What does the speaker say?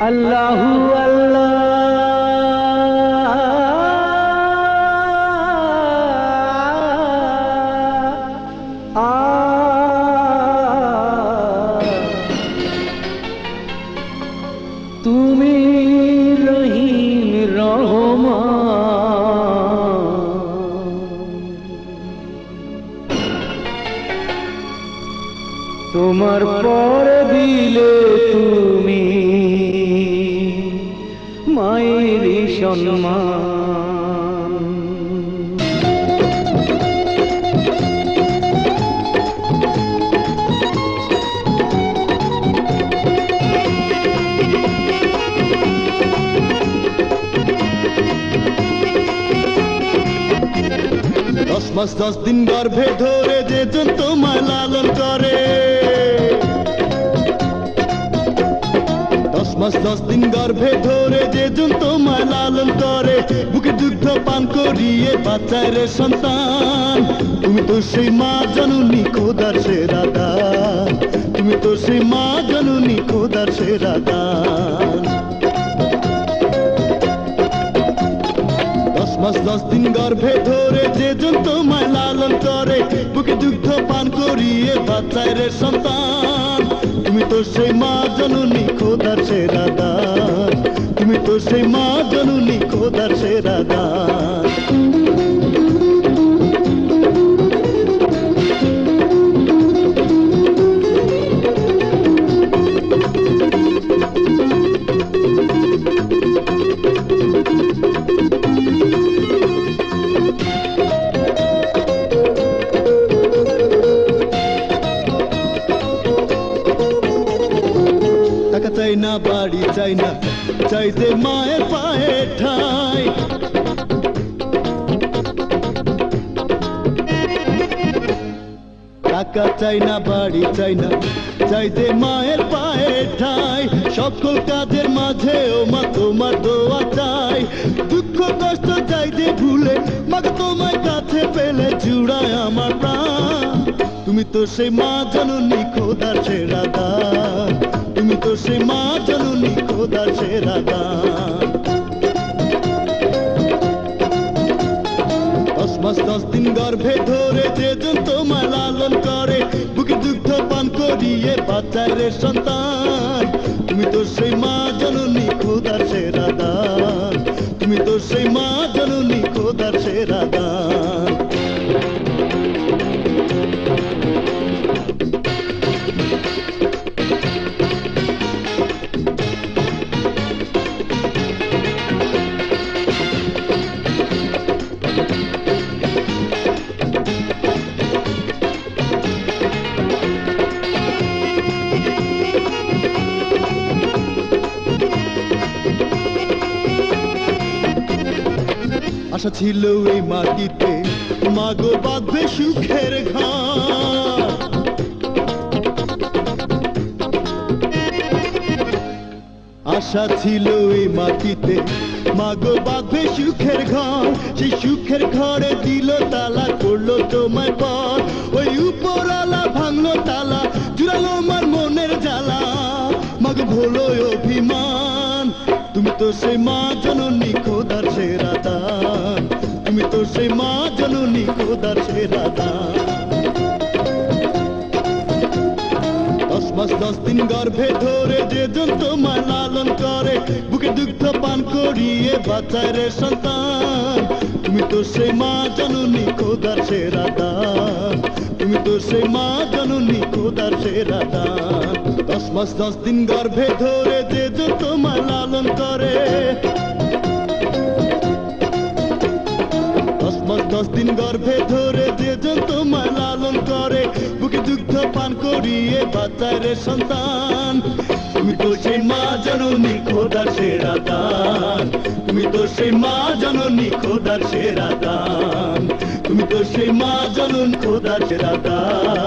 আল্লাহু আল্লাহ তুমি রহিম রহমান, তোমার পর দিলে তুমি মায়ের সম্মান। 10 মাস 10 দিন গর্ভে ধরে যে জন তোমায় লালন করে, 10 মাস 10 দিন গর্ভে ধরে যে জন তোমায় লালন করে, বুকে দুগ্ধ পান করিয়ে বাচ্চায় রে সন্তান। তুমি তো সেই মা জননী খোদার সেরা দান, তুমি তো সেই মা জননী খোদার সেরা দান। 10 মাস 10 দিন গর্ভে ধরে যে জন তোমায় লালন করে, বুকে দুগ্ধ পান করিয়ে বাচ্চায় রে সন্তান। তুমি তো সেই মা জননী খোদার সেরা দান, তুমি তো সেই মা জননী খোদার সেরা দান। টাকা চাই না, বাড়ি চাই না, চাই যে মায়ের পায়ে ঠাই। টাকা চাই না, বাড়ি চাই না, চাই যে মায়ের পায়ে ঠাই। সকল কাজের মাঝে ও মা তোমার দোয়া চাই। দুঃখ কষ্ট চাই যে ভুলে মাকে তোমায় কাছে পেলে জুড়ায় আমার প্রাণ। তুমি তো সেই মা জননী খোদার সেরা দান, তুমি তো সেই মা জননী খোদার সেরা দান। 10 মাস 10 দিন গর্ভে ধরে যে জন তোমায় লালন করে, বুকে দুগ্ধ পান করিয়ে বাচ্চায় রে সন্তান। তুমি তো সেই মা জননী খোদার সেরা দান, তুমি তো সেই মা জননী খোদার সেরা দান। আশা ছিল এই মাটিতে মাগো বাঁধবে সুখের ঘর, আশা ছিল এই মাটিতে মাগো বাঁধবে সুখের ঘর। সেই সুখের ঘরে দিল তালা, করলো তোমায় পর। ওই উপরওয়ালা ভাঙলো তালা, জুড়ালো আমার মনের জ্বালা। মাগো ভোলো অভিমান, তুমি তো সেই মা জননী খোদার সেরা দান, তুমি তো সেই মা জননী খোদার সেরা দান। 10 মাস 10 দিন গর্ভে ধরে যে জন তোমায় লালন করে, বুকে দুগ্ধ পান করিয়ে বাচ্চায় রে সন্তান। তুমি তো সেই মা জননী খোদার সেরা দান, তুমি তো সেই মা জননী খোদার সেরা দান। 10 মাস 10 দিন গর্ভে ধরে যে জন তোমায় লালন করে, 10 মাস 10 দিন গর্ভে ধরে যে জন তোমায় লালন করে, বুকে দুগ্ধ পান করিয়ে বাচ্চায় রে সন্তান। তুমি তো সেই মা জননী খোদার সেরা দান, তুমি তো সেই মা জননী খোদার সেরা দান, তুমি তো সেই মা জননী খোদার সেরা দান।